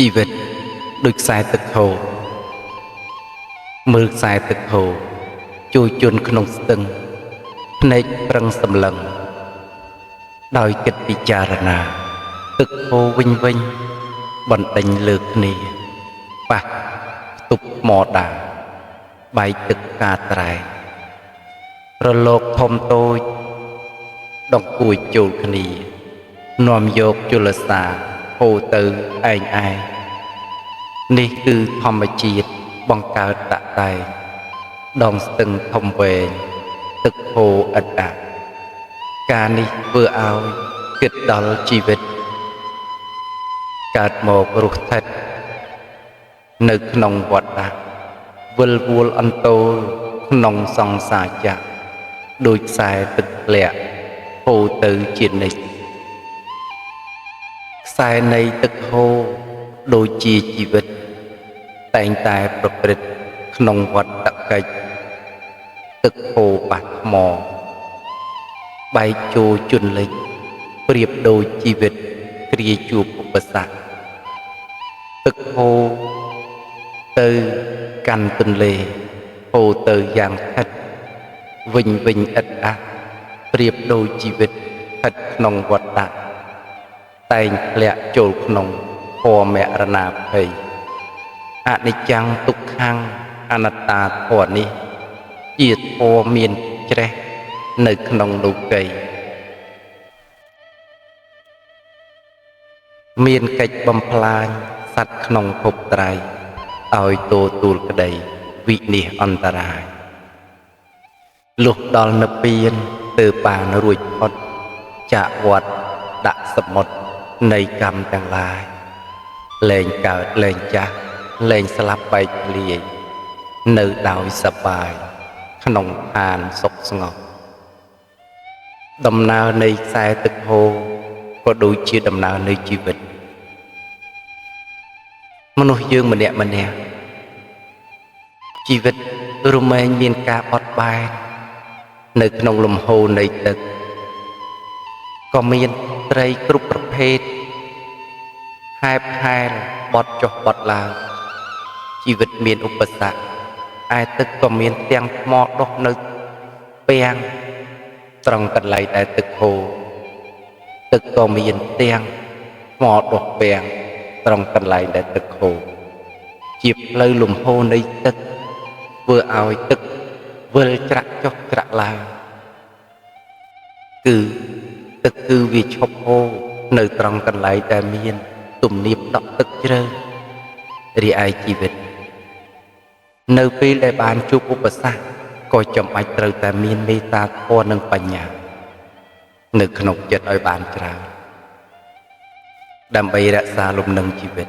ชีวิตដូចខ្សែទឹកហូរមើលខ្សែទឹកហូរជួយជន់ក្នុងស្ទឹងភ្នែកប្រឹងសម្លឹងដោយគិតពិចារណាទឹកហូរវិញបណ្ដេញលើគ្នាប៉ះផ្ទប់ថ្មដាបែកទឹកការត្រែរលកធំតូចដងគួយចូលគ្នានាំយកជលសាហូរទៅឯងឯងនេះគឺធម្មជាតិបង្កើតតាក់តែងដងស្ទឹងធំវែងទឹកហូរឥតអាក់ការនេះធ្វើឲ្យគិតដល់ជីវិតកើតមករស់ស្ថិតនៅក្នុងវដ្តវិលវល់អន្ទោលក្នុងសង្សារចក្រដូចខ្សែទឹកធ្លាក់ហូរទៅជានិច្ចខ្សែនៃទឹកហូរដូចជាជីវិតតែងតែប្រព្រឹត្តក្នុងវត្តកិច្ចទឹកហូរបាក់ថ្មបែកចូលជន់លិចប្រៀបដូចជីវិតគ្រាជួបឧបសគ្គទឹកហូរទៅកាន់ទន្លេហូរទៅយ៉ាងស្ថិតវិញឥតអាក់ប្រៀបដូចជីវិតស្ថិតក្នុងវត្តតែងធ្លាក់ចូលក្នុងភពមរណាភ័យអនិច្ចំទុក្ខំអនត្តាធម៌នេះជាធម៌មានជ្រេះនៅក្នុងលោកីមានកិច្ចបំផ្លាញសត្វក្នុងភពត្រៃឲ្យទទួលក្តីវិនិច្ឆ័យអន្តរាយលុះដល់និព្វានទើបបានរួចផុតចាកវដ្តដាក់សមុទ្រនៃកម្មទាំងឡាយលែងកើតលែងចាស់លែងស្លាប់បែកធ្លាយនៅដោយសប្បាយក្នុងឋានសុខស្ងប់ដំណើរនៃខ្សែទឹកហូរក៏ដូចជាដំណើរនៃជីវិតមនុស្សយើងម្នាក់ជីវិតរមែងមានការបត់បែននៅក្នុងលំហូរនៃទឹកក៏មានត្រីគ្រប់ប្រភេទហែបហែលបត់ចុះបត់ឡើងជីវិតមានឧបសគ្គឯទឹកក៏មានទាំងថ្មដុះនៅពាំងត្រង់កន្លែងដែលទឹកហូរទឹកក៏មានទាំងថ្មដុះពាំងត្រង់កន្លែងដែលទឹកហូរជាផ្លូវលំហូរនៃទឹកធ្វើឲ្យទឹកវិលច្រាក់ចុះច្រាក់ឡើងគឺទឹកគឺវាឈប់ហូរនៅត្រង់កន្លែងដែលមានទំនាបដក់ទឹកជ្រៅរីឯជីវិតនៅពេលដែលបានជួបឧបសគ្គក៏ចាំបាច់ត្រូវតែមានមេត្តាធម៌និងបញ្ញានៅក្នុងចិត្តឲ្យបានច្រើនដើម្បីរក្សាលំនឹងជីវិត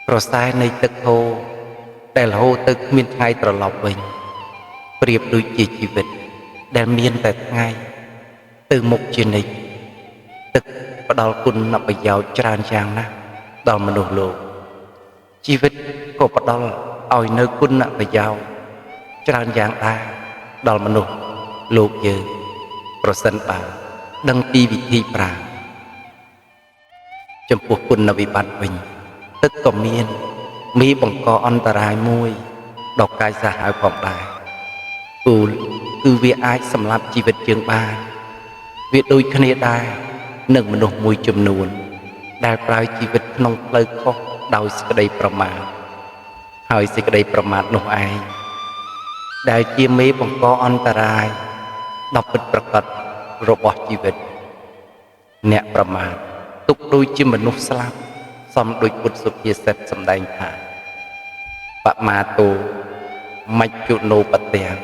ប្រសែនៃទឹកហូរដែលហូរទៅគ្មានថ្ងៃត្រឡប់វិញប្រៀបដូចជាជីវិតដែលមានតែថ្ងៃទៅមុខជានិច្ចទឹកផ្ដល់គុណប្រយោជន៍ច្រើនយ៉ាងណាស់ដល់មនុស្សលោកជីវិតក៏ផ្ដល់ឲ្យនៅគុណប្រយោជន៍ច្រើនយ៉ាងដែរដល់មនុស្សលោកយើងប្រសិនបើដឹងពីវិធីប្រើចំពោះគុណវិបត្តិវិញទឹកក៏មានមីបង្កអន្តរាយមួយដល់កាយសាហាវផងដែរគឺវាអាចសម្លាប់ជីវិតយើងបានវាដូចគ្នាដែរនឹងមនុស្សមួយចំនួនដែលប្រើជីវិតក្នុងផ្លូវខុសដោយសេចក្តីប្រមាទហើយសេចក្តីប្រមាទនោះឯងដែលជាមេបង្កអន្តរាយដល់ពិតប្រាកដរបស់ជីវិតអ្នកប្រមាទទុកដូចជាមនុស្សស្លាប់សំដូចពុទ្ធសុភាសិតសម្ដែងថាបមាទោមជ្ជុណោបទាំង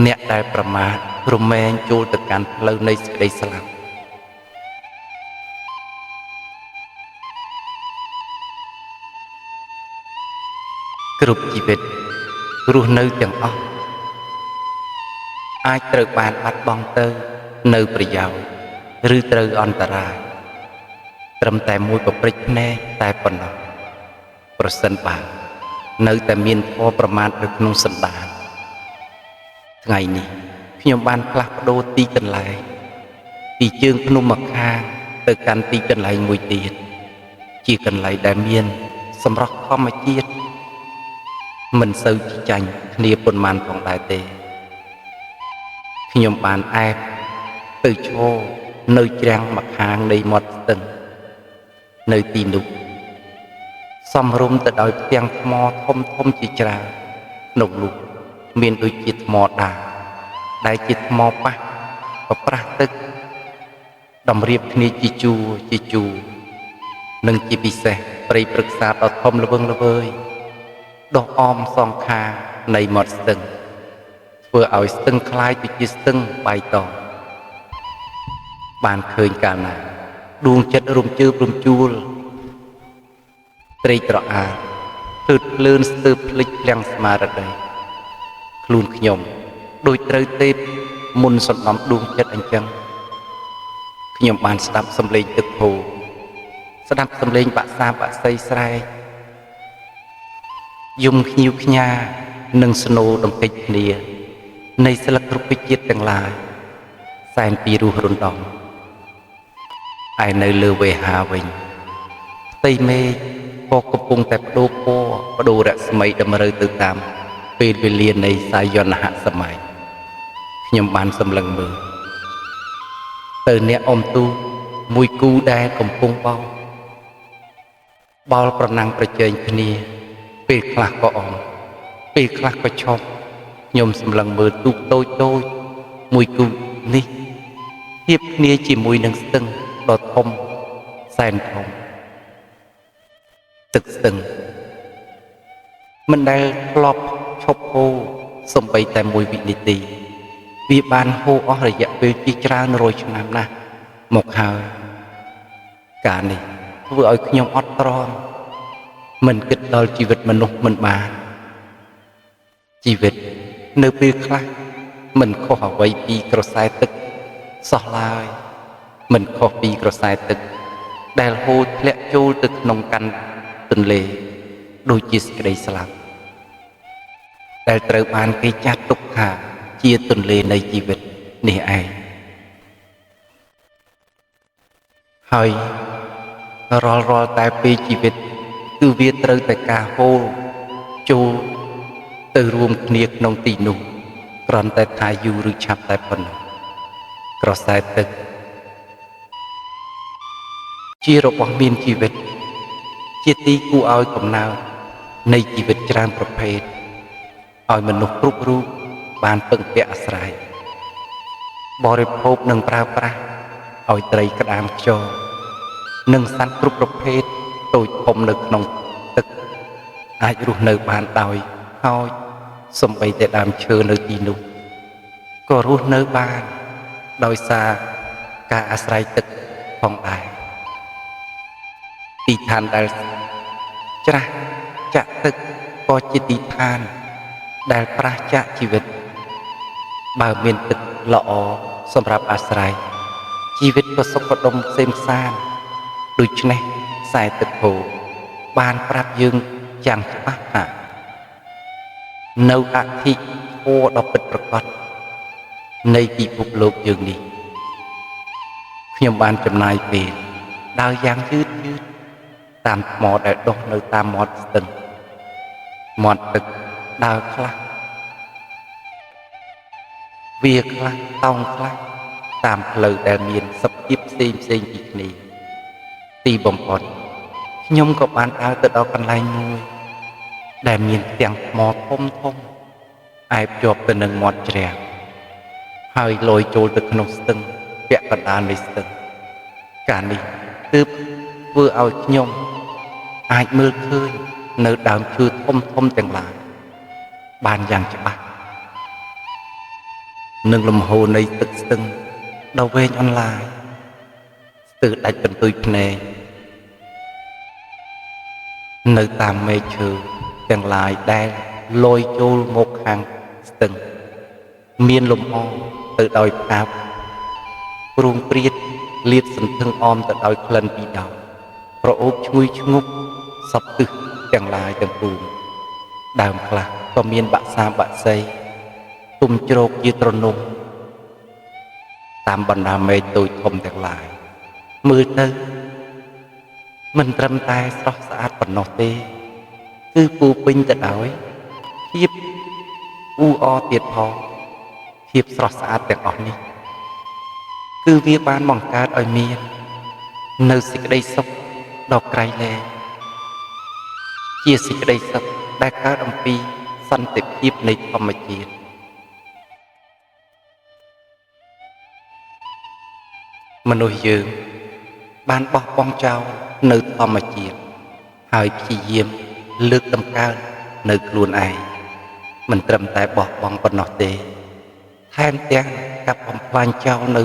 អ្នកដែលប្រមាទរមែងចូលទៅកាន់ផ្លូវនៃសេចក្តីស្លាប់គ្រប់ជីវិតរស់នៅទាំងអស់អាចត្រូវបានបាត់បង់ទៅនៅប្រយោជន៍ឬត្រូវអន្តរាយត្រឹមតែមួយប្រព្រឹត្តភ្នែកតែប៉ុណ្ណោះប្រសិនបើនៅតែមានធម៌ប្រមាទនៅក្នុងសន្តានថ្ងៃនេះខ្ញុំបានផ្លាស់ប្ដូរទីកន្លែងពីជើងភ្នំម្ខាងទៅកាន់ទីកន្លែងមួយទៀតជាកន្លែងដែលមាន សម្រស់ធម្មជាតិមិនសូវជាចាញ់គ្នាប៉ុន្មានផងដែរទេខ្ញុំបានអែបទៅឈរនៅច្រាំងម្ខាងនៃមាត់ស្ទឹងនៅទីនោះសំរុំទៅដោយផ្ទាំងថ្មធំធំជាច្រើនក្នុងនោះមានដូចជាថ្មដាដែលជាថ្មប៉ះប្រប្រាស់ទឹកតម្រៀបគ្នាជាជួរនិងជាពិសេសព្រៃព្រឹក្សាដ៏ធំល្វឹងល្វើយដុះអមសងខាងនៃមាត់ស្ទឹងធ្វើឲ្យស្ទឹងคล้ายទៅជាស្ទឹងបៃតងបានឃើញកាលណាដួងចិត្តរំជើបរំជួលត្រេកត្រអាលទើបភ្លើនស្ទើរភ្លេចភ្លាំងស្មារតីខ្លួនខ្ញុំដូចត្រូវទេពមុនសំណំដួងចិត្តអញ្ចឹងខ្ញុំបានស្ដាប់សំឡេងទឹកហូរស្ដាប់សំឡេងបាក់សាបាក់សីស្រែកយំខ្ញៀវខ្ញានិងស្នូដង្កេចគ្នានៃស្លឹករុក្ខជាតិទាំងឡាយសែនពីរោះរំដំឯនៅលើវេហាវិញផ្ទៃមេឃក៏កំពុងតែបដូររស្មីតម្រូវទៅតាមពេលវេលានៃសាយនហសម័យខ្ញុំបានសម្លឹងមើលទៅអ្នកអ៊ំទូមួយគូដែលកំពុងបោលប្រណាំងប្រជែងគ្នាពេលខ្លះក៏អមពេលខ្លះក៏ឈប់ខ្ញុំសម្លឹងមើលទូកតូចមួយគូនេះធៀបគ្នាជាមួយនឹងស្ទឹងដ៏ធំសែនធំទឹកស្ទឹងមិនដែលធ្លាប់ឈប់ហូរសូម្បីតែមួយវិនាទីវាបានហូរអស់រយៈពេលជាច្រើនរយឆ្នាំណាស់មកហើយការនេះធ្វើឲ្យខ្ញុំអត់ទ្រាំមិនគិតដល់ជីវិតមនុស្សមិនបានជីវិតនៅពេលខ្លះមិនខុសអ្វីពីក្រសែទឹកសោះឡើយមិនខុសពីក្រសែទឹកដែលហូរធ្លាក់ចូលទៅក្នុងកាន់ទន្លេដូចជាសេចក្តីស្លាប់ដែលត្រូវបានគេចាត់ទុកថាជាទន្លេនៃជីវិតនេះឯងហើយរាល់តែពេលជីវិតគឺវាត្រូវតែការហូរចូលទៅរួមគ្នាក្នុងទីនោះគ្រាន់តែថាយូរឬឆាប់តែប៉ុណ្ណោះក្រសែទឹកជារបស់មានជីវិតជាទីគួរឲ្យកំណើតនៃជីវិតច្រើនប្រភេទឲ្យមនុស្សគ្រប់រូបបានពឹងពាក់អាស្រ័យបរិភោគនិងប្រើប្រាស់ឲ្យត្រីក្តាមខ្យងនិងសត្វគ្រប់ប្រភេទតូចធំនៅក្នុងទឹកអាចរស់នៅបានដោយហើយសូម្បីតែដើមឈើនៅទីនោះក៏រស់នៅបានដោយសារការអាស្រ័យទឹកផងដែរទីឋានដែលច្រាស់ចាក់ទឹកក៏ជាទីឋានដែលប្រះចាកជីវិតបើមានទឹកល្អសម្រាប់អាស្រ័យជីវិតក៏សុខដុមសេមសានដូច្នេះខ្សែទឹកហូរបានប្រាប់យើងយ៉ាងច្បាស់ថានៅអធិធម៌ដ៏ពិតប្រាកដនៃពិភពលោកយើងនេះខ្ញុំបានចំណាយពេលដើរយ៉ាងយឺតតាមថ្មដែលដុះនៅតាមមាត់ស្ទឹងមាត់ទឹកដើរខ្លះវាខ្លះតោងខ្លះតាមផ្លូវដែលមានសភាពផ្សេងពីគ្នាទីបំផុតខ្ញុំក៏បានដើរទៅដល់កន្លែងមួយដែលមានផ្ទាំងថ្មធំឯបជាប់ទៅនឹងមាត់ជ្រៅហើយលយចូលទៅក្នុងស្ទឹងពាក់កណ្ដាលនៃស្ទឹងការនេះទើបធ្វើឲ្យខ្ញុំអាចមើលឃើញនៅដើមឈើធំទាំងឡាយបានយ៉ាងច្បាស់នឹងលំហូរនៃទឹកស្ទឹងដ៏វែងអន្លាយស្ទើរដាច់បន្ទុយភ្នែកនៅតាមមែកឈើទាំងឡាយដែលលយចូលមកខាងស្ទឹងមានលំអងទៅដោយផ្កាព្រួងព្រាតលាតសន្ធឹងអមទៅដោយក្លិនពីដោប្រអូបឈ្ងុយឈ្ងប់សពទិសទាំងឡាយទាំងពួងដើមខ្លះក៏មានបាក់សាបាក់សីទុំជ្រោកជាត្រនំតាមបណ្ដាមែកតូចធំទាំងឡាយមើលទៅមិនត្រឹមតែស្រស់ស្អាតប៉ុណ្ណោះទេ គឺពូពេញទៅដោយភាពអ៊ូអរទៀតផងភាពស្រស់ស្អាតទាំងអស់នេះគឺវាបានបង្កើតឲ្យមាននៅសេចក្តីសុខដ៏ក្រៃលែងជាសេចក្តីសុខដែលកើតអំពីសន្តិភាពនៃធម្មជាតិមនុស្សយើងបានបោះបង់ចោលនៅធម្មជាតិហើយព្យាយាមលើកតម្កើងនៅខ្លួនឯងមិនត្រឹមតែបោះបង់ប៉ុណ្ណោះទេថែមទាំងកាប់បំផ្លាញចោលនៅ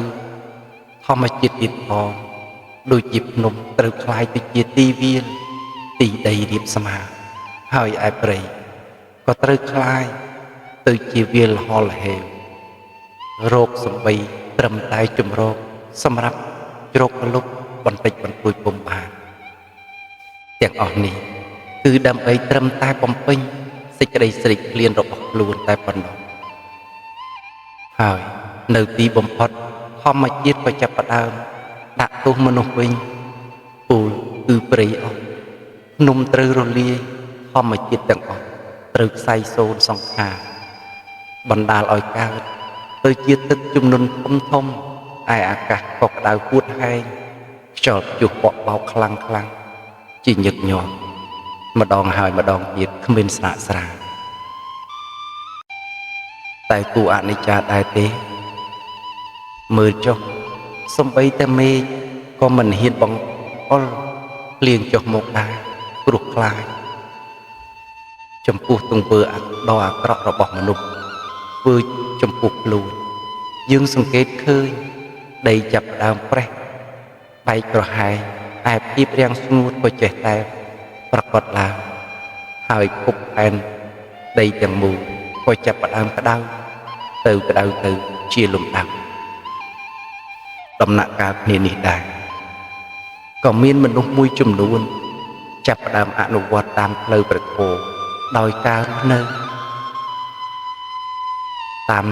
ធម្មជាតិទៀតផងដូចជាភ្នំត្រូវคล้ายទៅជាទីវាលទីដីរាបស្មើហើយឯព្រៃក៏ត្រូវคล้ายទៅជាវាលហល់ហេវរោគសម្បីត្រឹមតែជំរកសម្រាប់ជ្រកលុបបន្តិចបន្តួចពុំបានទាំងអស់នេះគឺដើម្បីត្រឹមតែបំពេញសេចក្តីស្រេកឃ្លានរបស់ខ្លួនតែប៉ុណ្ណោះហើយនៅទីបំផុតធម្មជាតិក៏ចាប់ផ្ដើមដាក់ទោសមនុស្សវិញពូលគឺព្រៃអស់ភ្នំត្រូវរលាយធម្មជាតិទាំងអស់ត្រូវខ្សែសូន្យសង្ខារបណ្ដាលឲ្យកើតទៅជាទឹកជំនន់ធំធំឯអាកាសក៏ក្តៅហួតហែងខ្យល់ព្យុះបក់បោកខ្លាំងខ្លាំងជាញឹកញាប់ម្ដងហើយម្ដងទៀតគ្មានស្រាកស្រានតែគួរអនិច្ចាដែរទេមើលចុះសំបីតែមេឃក៏មិនហ៊ានបង្អុលភ្លៀងចុះមកដែរព្រោះខ្លាចចំពោះទង្វើដ៏អាក្រក់របស់មនុស្សធ្វើចំពោះខ្លួនយើងសង្កេតឃើញដីចាប់ផ្ដើមប្រេះបែកប្រហែលឯភាពរាំងស្ងួតក៏ចេះតែប្រកបឡើងហើយភពផែនដីទាំងមូលក៏ចាប់ផ្ដើមក្តៅទៅជាលំដាប់ដំណាក់កាលគ្នានេះដែរក៏មានមនុស្សមួយចំនួនចាប់ផ្ដើមអនុវត្តតាមផ្លូវព្រះធម៌ដោយការរស់នៅតាម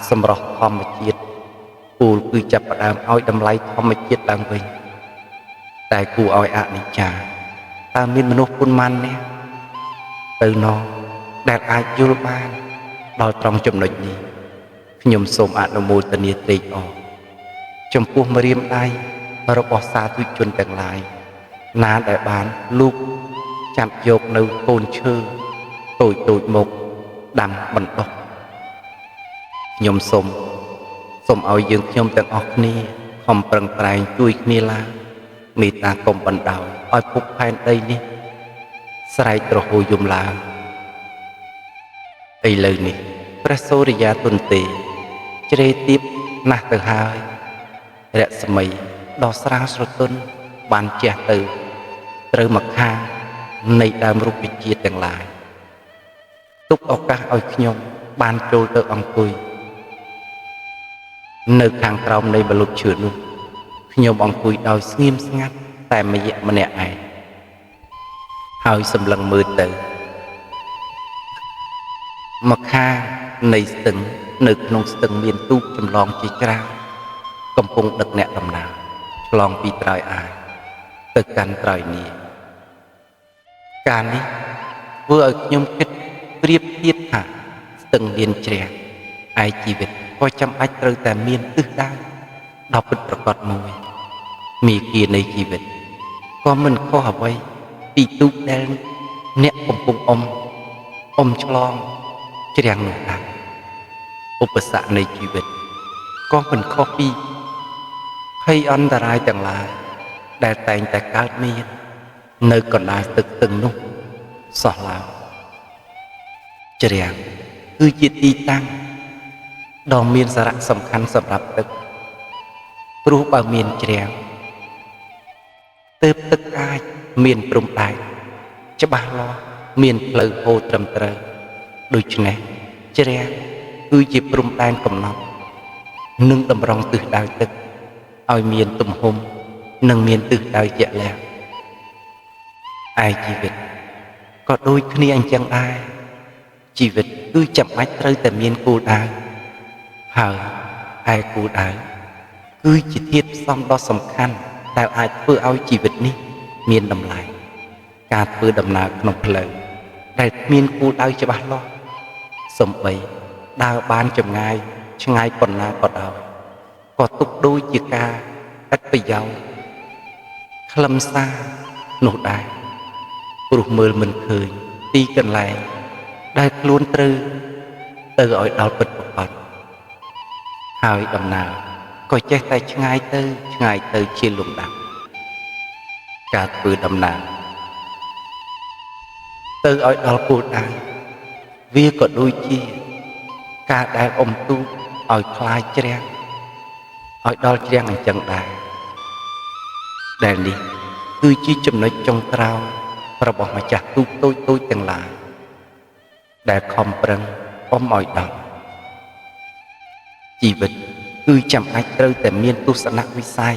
សម្រស់ធម្មជាតិពូលគឺចាប់ផ្ដើមឲ្យតម្លៃធម្មជាតិឡើងវិញតែគួរឲ្យអនិច្ចាតើមានមនុស្សប៉ុន្មាននាក់ទៅណោះដែលអាចយល់បានដល់ត្រង់ចំណុចនេះខ្ញុំសូមអនុមោទនាត្រេកអរចំពោះម្រាមដៃរបស់សាធុជនទាំងឡាយណាដែលបានលូកចាប់យកនៅកូនឈើតូចមកដាំបណ្ដុះខ្ញុំសូមឲ្យយើងខ្ញុំទាំងអស់គ្នាខំប្រឹងប្រែងជួយគ្នាឡើងមេត្តាកុំបណ្ដោយឲ្យភពផែនដីនេះស្រែកទ្រហោយំឡើងឥឡូវនេះព្រះសូរិយាទន្ទេជ្រេទៀបណាស់ទៅហើយរស្មីដ៏ស្រាលស្រទន់បានជះទៅត្រូវមកខាងនៃដើមរុក្ខជាតិទាំងឡាយទុកឱកាសឲ្យខ្ញុំបានចូលទៅអង្គុយនៅខាងក្រោមនៃម្លប់ឈើនោះខ្ញុំអង្គុយដោយស្ងៀមស្ងាត់តែម្នាក់ឯងហើយសម្លឹងមើលទៅមកខាងនៃស្ទឹងនៅក្នុងស្ទឹងមានទូកចម្លងជាច្រើនកំពុងដឹកអ្នកដំណើរឆ្លងពីត្រើយអាយទៅកាន់ត្រើយនីការនេះធ្វើឲ្យខ្ញុំគិតប្រៀបធៀបថាស្ទឹងមានជ្រះឯជីវិតក៏ចាំបាច់ត្រូវតែមានទិសដៅដ៏ពិតប្រាកដមួយមាគ៌ានៃជីវិតក៏មិនខុសអ្វីពីទូកដែលអ្នកកំពុងអុំឆ្លងជ្រាំងនោះដែរឧបសគ្គនៃជីវិតក៏មិនខុសពីភ័យអន្តរាយទាំងឡាយដែលតែងតែកើតមាននៅកណ្ដាលទឹកស្ទឹងនោះសោះឡើយជ្រាំងគឺជាទីតាំងដ៏មានសារៈសំខាន់សម្រាប់ទឹកព្រោះបើមានជ្រាំងទើបទឹកអាចមានព្រំដែនច្បាស់លាស់មានផ្លូវហូរត្រឹមត្រូវដូច្នេះជ្រាំងគឺជាព្រំដែនកំណត់និងតម្រង់ទិសដៅទឹកឲ្យមានទំហំនិងមានទិសដៅជាក់លាក់ឯជីវិតក៏ដូចគ្នាអញ្ចឹងដែរជីវិតគឺចាំបាច់ត្រូវតែមានគោលដៅហើយឯគោលដៅគឺជាធាតុផ្សំដ៏សំខាន់ដែលអាចធ្វើឲ្យជីវិតនេះមានតម្លៃការធ្វើដំណើរក្នុងផ្លូវ ដែលមានគោលដៅច្បាស់លាស់សំបីដើរបានចម្ងាយឆ្ងាយប៉ុណ្ណាក៏ដោយក៏ទុកដូចជាការឥតប្រយោជន៍ខ្លឹមសារនោះដែរព្រោះមើលមិនឃើញទីកន្លែងដែលខ្លួនត្រូវទៅឲ្យដល់ពិតប្រាកដហើយដំណើរក៏ចេះតែឆ្ងាយទៅជាលំដាប់ការធ្វើដំណើរទៅឲ្យដល់គោលដៅវាក៏ដូចជាការដែលអុំទូកឲ្យខ្លាយជ្រះឲ្យដល់ជ្រះអញ្ចឹងដែរដែលនេះគឺជាចំណុចចុងក្រោយរបស់ម្ចាស់ទូកតូចទាំងឡាយដែលខំប្រឹងអុំឲ្យដល់ជីវិតគឺចាំបាច់ត្រូវតែមានទស្សនវិស័យ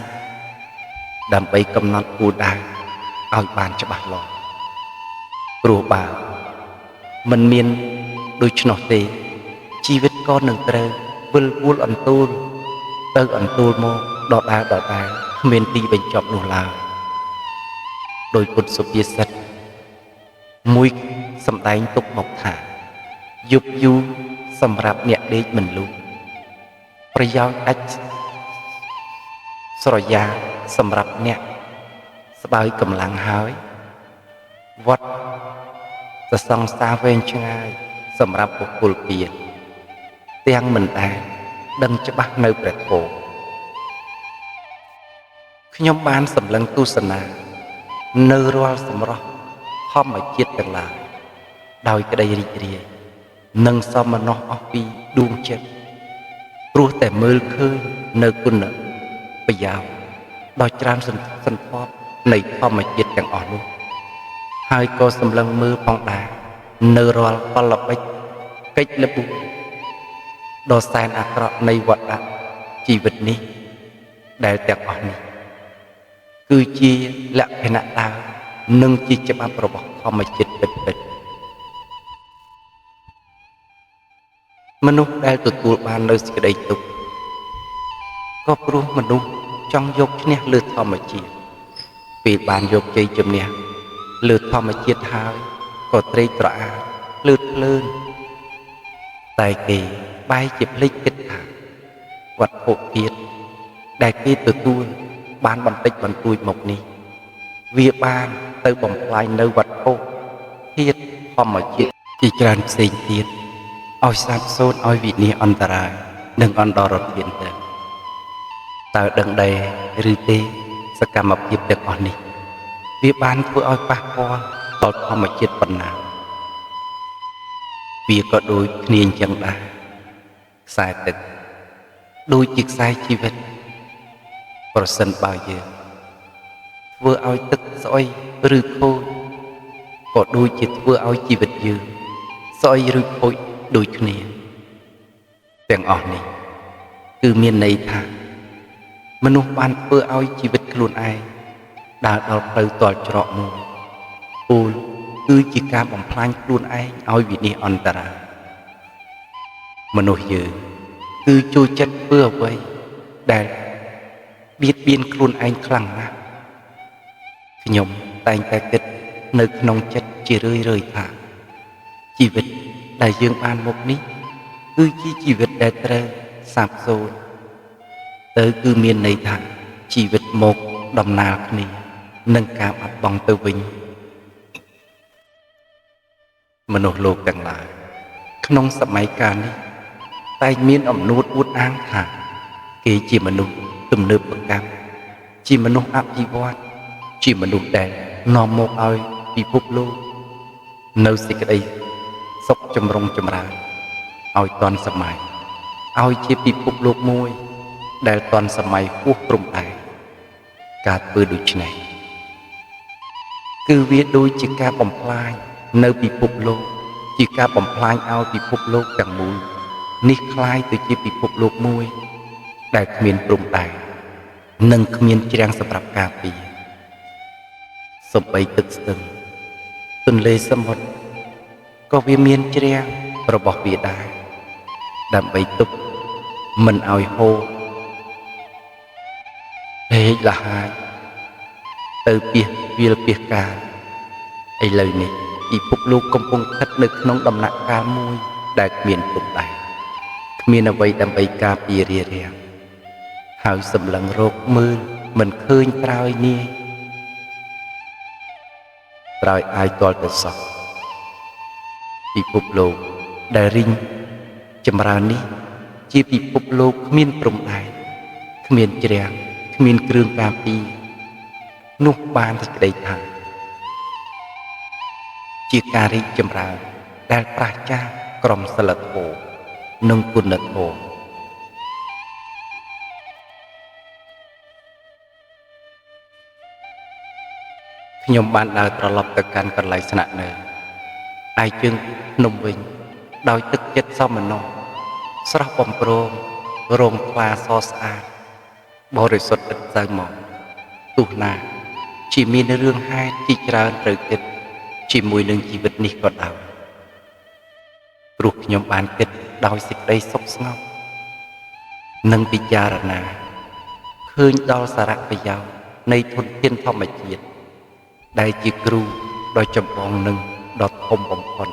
ដើម្បីកំណត់គោលដៅឲ្យបានច្បាស់លាស់ព្រោះបើមិនមានដូច្នោះទេជីវិតក៏នឹងត្រូវវិលវល់អន្ទូលទៅអន្ទូលមកដដែលគ្មានទីបញ្ចប់នោះឡើយដោយពុទ្ធសុភាសិតមួយសម្ដែងទុកមកថាយប់យូរសម្រាប់អ្នកដេកមិនលូប្រយោជន៍ដាច់ស្រយាសម្រាប់អ្នកស្បើយកម្លាំងហើយវត្តសង្សារវែងឆ្ងាយសម្រាប់បុគ្គលពៀនទាំងមិនដែលដឹងច្បាស់នៅព្រះធម៌ខ្ញុំបានសម្លឹងទស្សនានៅរាល់សម្រស់ធម្មជាតិទាំងឡាយដោយក្តីរីករាយនិងសមនស្សអស់ពីដួងចិត្តព្រោះតែមើលឃើញនៅគុណប្រយោជន៍ដ៏ច្រើនសន្ធប់នៃធម្មជាតិទាំងអស់នោះហើយក៏សម្លឹងមើលផងដែរនៅរាល់បលបិចកិច្ចលបុដ៏សែនអាក្រក់នៃវដ្តជីវិតនេះដែលទាំងអស់នេះគឺជាលក្ខណៈដើមនិងជាច្បាប់របស់ធម្មជាតិពិតមនុស្សដែលទទួលបាននូវសេចក្តីទុក្ខក៏ព្រោះមនុស្សចង់យកឈ្នះលើធម្មជាតិពេលបានយកជ័យជំនះលើធម្មជាតិហើយក៏ត្រេកត្រអាលភ្លើតភ្លើនតែគេបែរជាភ្លេចគិតថាវត្ថុធាតុដែលគេទទួលបានបន្តិចបន្តួចមកនេះវាបានទៅបំផ្លាញនៅវត្ថុធាតុធម្មជាតិជាច្រើនផ្សេងទៀតឲ្យសាបសូន្យឲ្យវិនាសអន្តរាយនិងអន្តរធានទៅតើដឹងដែរឬទេសកម្មភាពទាំងអស់នេះវាបានធ្វើឲ្យប៉ះពាល់ដល់ធម្មជាតិប៉ុណ្ណាវាក៏ដូចគ្នាអញ្ចឹងដែរខ្សែទឹកដូចជាខ្សែជីវិតប្រសិនបើយើងធ្វើឲ្យទឹកស្អុយឬខូចក៏ដូចជាធ្វើឲ្យជីវិតយើងស្អុយឬខូចដូចគ្នាទាំងអស់នេះគឺមានន័យថាមនុស្សបានធ្វើឲ្យជីវិតខ្លួនឯងដើរដល់ផ្លូវទាល់ច្រកមួយគោលគឺជាការបំផ្លាញខ្លួនឯងឲ្យវិនាសអន្តរាយមនុស្សយើងគឺចូលចិត្តធ្វើអ្វីដែលបៀតបៀនខ្លួនឯងខ្លាំងណាស់ខ្ញុំតែងតែគិតនៅក្នុងចិត្តជារឿយថាជីវិតដែលយើងបានមកនេះគឺជាជីវិតដែលត្រូវសាបសូន្យទៅគឺមានន័យថាជីវិតមកដំណើរគ្នានឹងការបាត់បង់ទៅវិញមនុស្សលោកទាំងឡាយក្នុងសម័យកាលនេះតែមានអំនួតអួតអាងថាគេជាមនុស្សទំនើបកម្មជាមនុស្សអភិវឌ្ឍជាមនុស្សដែលនាំមកឲ្យពិភពលោកនៅសេចក្តីសុខចម្រុងចម្រើនឲ្យទាន់សម័យឲ្យជាពិភពលោកមួយដែលទាន់សម័យហួសព្រំដែនការធ្វើដូច្នេះគឺវាដូចជាការបំផ្លាញនៅពិភពលោកជាការបំផ្លាញឲ្យពិភពលោកទាំងមូលនេះคล้ายទៅជាពិភពលោកមួយដែលគ្មានព្រំដែននិងគ្មានជ្រាំងសម្រាប់ការពារសូម្បីទឹកស្ទឹងទន្លេសមុទ្រក៏វាមានជ្រាំងរបស់វាដែរដើម្បីទប់មិនឲ្យហូរហេកលហាយទៅពីវាលពីកាឥឡូវនេះ ពិភពលោកកំពុងស្ថិតនៅក្នុងដំណាក់កាលមួយដែលគ្មានព្រំដែនគ្មានអ្វីដើម្បីការពាររារាំងហើយសម្លឹងរកមើលមិនឃើញត្រើយនាយត្រើយអាយទាល់ទៅសោះពិភពលោកដែលរីងចម្រើននេះជាពិភពលោកគ្មានព្រំដែនគ្មានជ្រាំងគ្មានគ្រឿងការពារនោះបានសេចក្តីថាជាការរីកចម្រើនដែលប្រះចាកក្រមសីលធម៌និងគុណធម៌ខ្ញុំបានដើរត្រឡប់ទៅកាន់កន្លែងស្នាក់នៅឯជើងភ្នំវិញដោយទឹកចិត្តសមនស្សស្រស់បំព្រងរងថ្លាសស្អាតបរិសុទ្ធឥតសៅមកទោះណាជាមានរឿងហេតុជាច្រើនត្រូវគិតជាមួយនឹងជីវិតនេះក៏ដោយព្រោះខ្ញុំបានគិតដោយសេចក្តីសុខស្ងប់និងពិចារណាឃើញដល់សារៈប្រយោជន៍នៃធនធានធម្មជាតិដែលជាគ្រូដ៏ចម្បងនិងដ៏ធំបំផុត